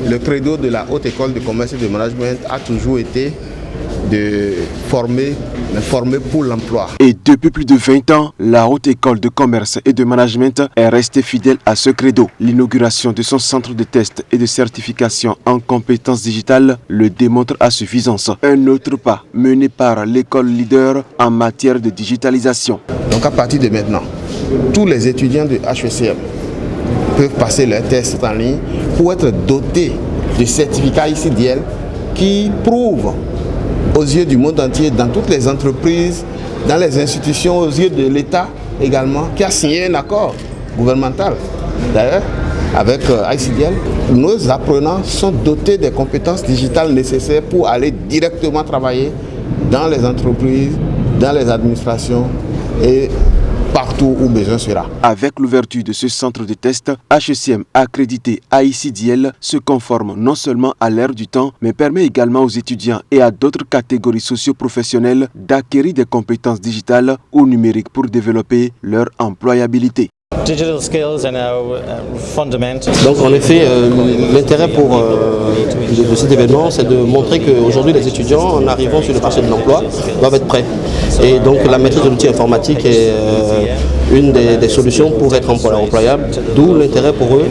le credo de la Haute École de Commerce et de Management a toujours été de former pour l'emploi. Et depuis plus de 20 ans, la Haute École de Commerce et de Management est restée fidèle à ce credo. L'inauguration de son centre de test et de certification en compétences digitales le démontre à suffisance. Un autre pas mené par l'école leader en matière de digitalisation. Donc à partir de maintenant, tous les étudiants de HECM peuvent passer leurs tests en ligne pour être dotés de certificats ICDL qui prouvent aux yeux du monde entier, dans toutes les entreprises, dans les institutions, aux yeux de l'État également, qui a signé un accord gouvernemental. D'ailleurs, avec ICDL, nos apprenants sont dotés des compétences digitales nécessaires pour aller directement travailler dans les entreprises, dans les administrations et partout où besoin sera. Avec l'ouverture de ce centre de test, HECM accrédité ICDL se conforme non seulement à l'ère du temps, mais permet également aux étudiants et à d'autres catégories socio-professionnelles d'acquérir des compétences digitales ou numériques pour développer leur employabilité. Donc en effet, l'intérêt de cet événement, c'est de montrer qu'aujourd'hui les étudiants, en arrivant sur le marché de l'emploi, doivent être prêts. Et donc la maîtrise de l'outil informatique est une des solutions pour être employable, d'où l'intérêt pour eux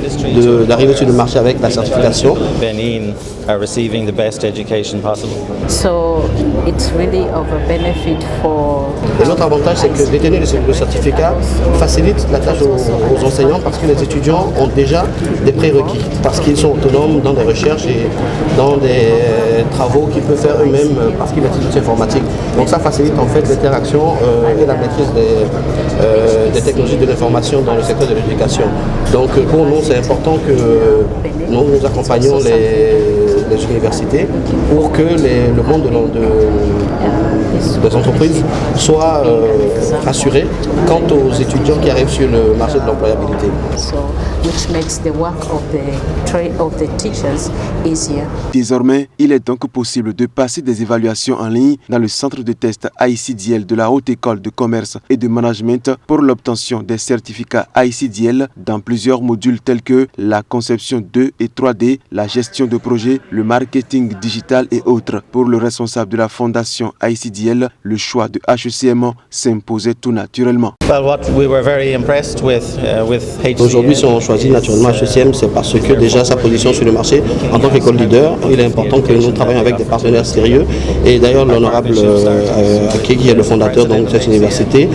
d'arriver sur le marché avec la certification. Et l'autre avantage, c'est que détenir le certificat facilite la tâche aux enseignants parce que les étudiants ont déjà des prérequis, parce qu'ils sont autonomes dans des recherches et dans des travaux qu'ils peuvent faire eux-mêmes parce qu'ils maîtrisent l'outil informatique. Donc ça facilite en fait l'interaction et la maîtrise des technologies de l'information dans le secteur de l'éducation. Donc pour nous, c'est important que nous accompagnons les universités pour que le monde des entreprises soit rassuré quant aux étudiants qui arrivent sur le marché de l'employabilité. Désormais, il est donc possible de passer des évaluations en ligne dans le centre de test ICDL de la Haute École de Commerce et de Management pour l'obtention des certificats ICDL dans plusieurs modules tels que la conception 2 et 3D, la gestion de projet, le marketing digital et autres. Pour le responsable de la fondation ICDL, le choix de HECM s'imposait tout naturellement. Aujourd'hui, si on choisit naturellement HECM, c'est parce que déjà sa position sur le marché en tant qu'école leader, il est important que nous travaillions avec des partenaires sérieux. Et d'ailleurs, l'honorable Ake, qui est le fondateur de cette université,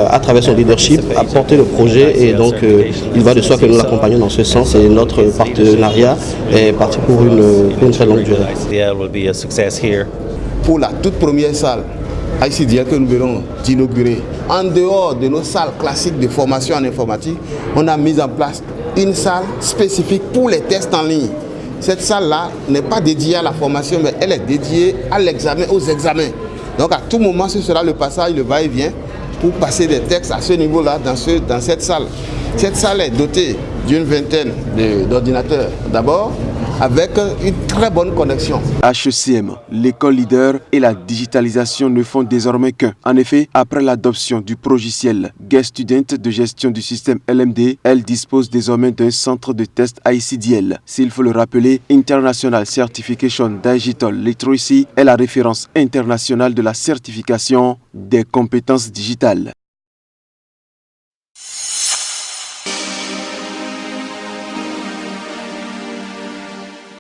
à travers son leadership, a porté le projet et donc il va de soi que nous l'accompagnons dans ce sens et notre partenariat est parti pour une très longue durée. Pour la toute première salle ICDL que nous venons d'inaugurer, en dehors de nos salles classiques de formation en informatique, on a mis en place une salle spécifique pour les tests en ligne. Cette salle-là n'est pas dédiée à la formation, mais elle est dédiée à l'examen, aux examens. Donc à tout moment, ce sera le passage, le va-et-vient pour passer des textes à ce niveau-là dans cette salle. Cette salle est dotée d'une vingtaine d'ordinateurs d'abord, avec une très bonne connexion. HECM, l'école leader et la digitalisation ne font désormais qu'un. En effet, après l'adoption du progiciel GetStudent de gestion du système LMD, elle dispose désormais d'un centre de test ICDL. S'il faut le rappeler, International Certification Digital Literacy est la référence internationale de la certification des compétences digitales.